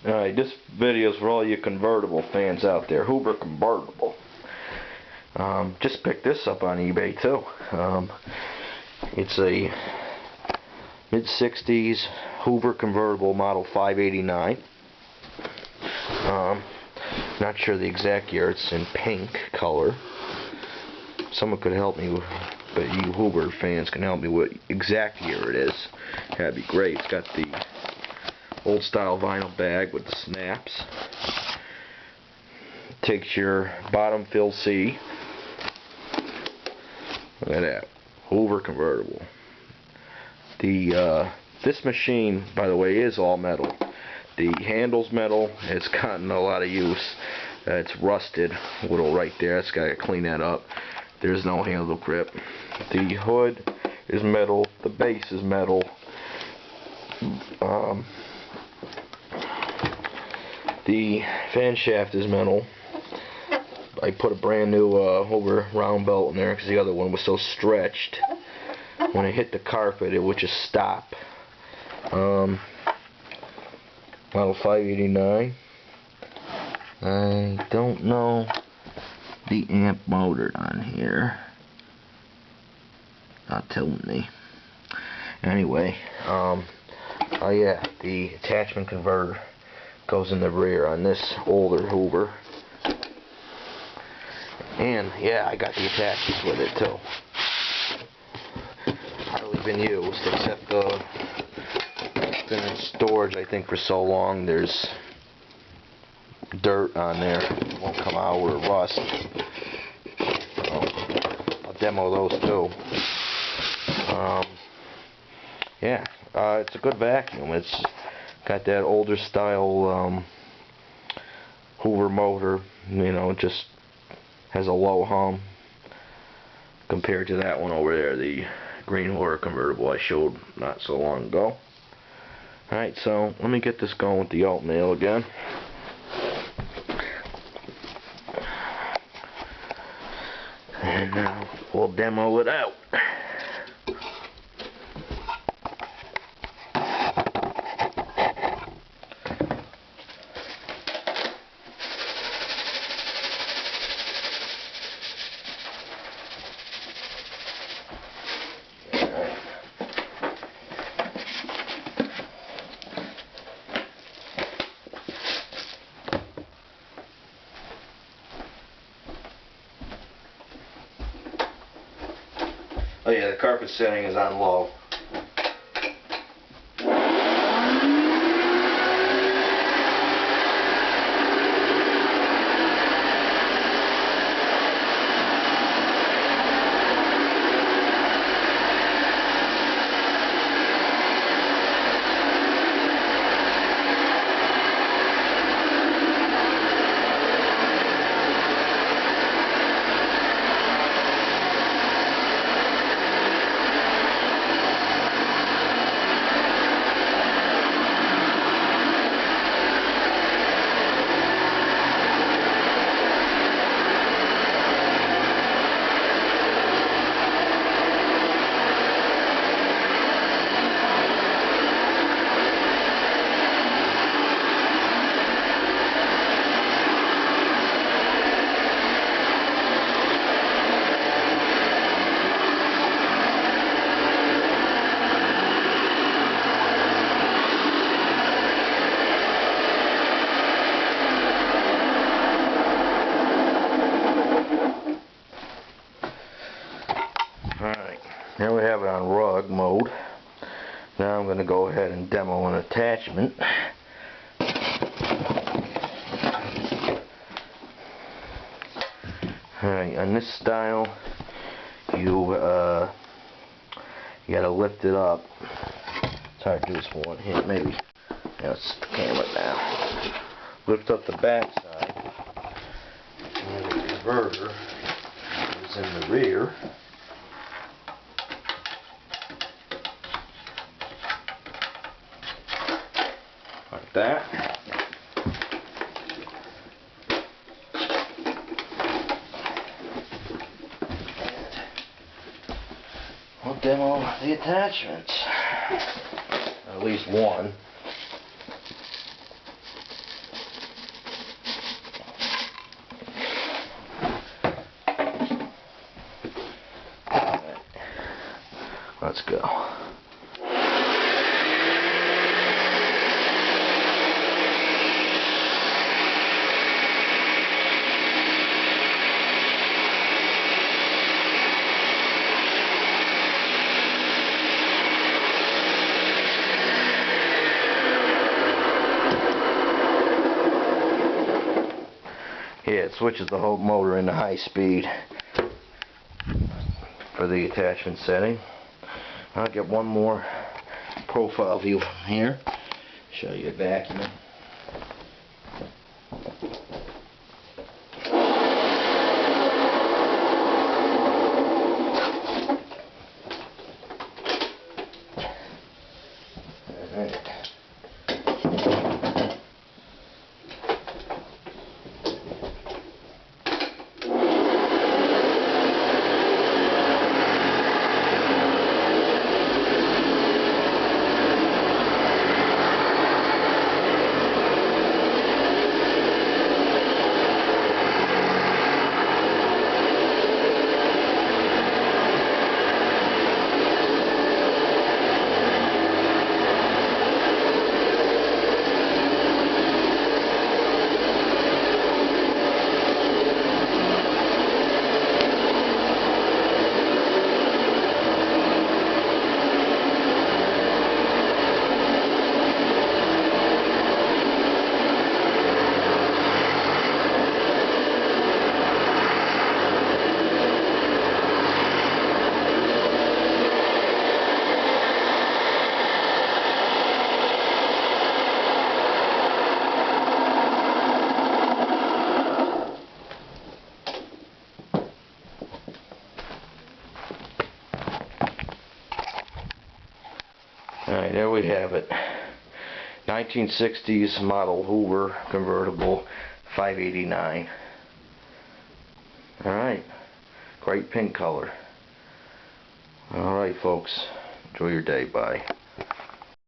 Alright, this video is for all you convertible fans out there. Hoover Convertible. Just picked this up on eBay too. It's a mid-60s Hoover Convertible model 589. Not sure the exact year. It's in pink color. Someone could help me, but you Hoover fans can help me with exact year it is. That'd be great. It's got the old style vinyl bag with the snaps. Takes your bottom fill C. Look at that. Hoover Convertible. This machine, by the way, is all metal. The handle's metal. It's gotten a lot of use. It's rusted a little right there. It's got to clean that up. There's no handle grip. The hood is metal. The base is metal. The fan shaft is metal. I put a brand new Hoover round belt in there because the other one was so stretched. When it hit the carpet, it would just stop. Model 589. I don't know the amp motor on here. Not telling me. Anyway, oh yeah, the attachment converter goes in the rear on this older Hoover. And yeah, I got the attachments with it too. Hardly been used, except it's been in storage I think for so long. There's dirt on there. It won't come out or rust. So I'll demo those too. Yeah, it's a good vacuum. It's got that older style Hoover motor. You know, it just has a low hum compared to that one over there, the green Hoover Convertible I showed not so long ago. Alright, so let me get this going with the alt nail again. And now we'll demo it out. Oh yeah, the carpet setting is on low. Alright, here we have it on rug mode. Now I'm going to go ahead and demo an attachment. Alright, on this style, you gotta lift it up. It's hard to do this with one hand, maybe. Yeah, let's the camera now. Lift up the back side, and the converter is in the rear. Like that. We'll demo the attachments. At least one. Yeah, it switches the whole motor into high speed for the attachment setting. I'll get one more profile view from here. Show you the vacuum. Alright, there we have it. 1960s model Hoover Convertible 589. Alright, great pink color. Alright folks, enjoy your day, bye.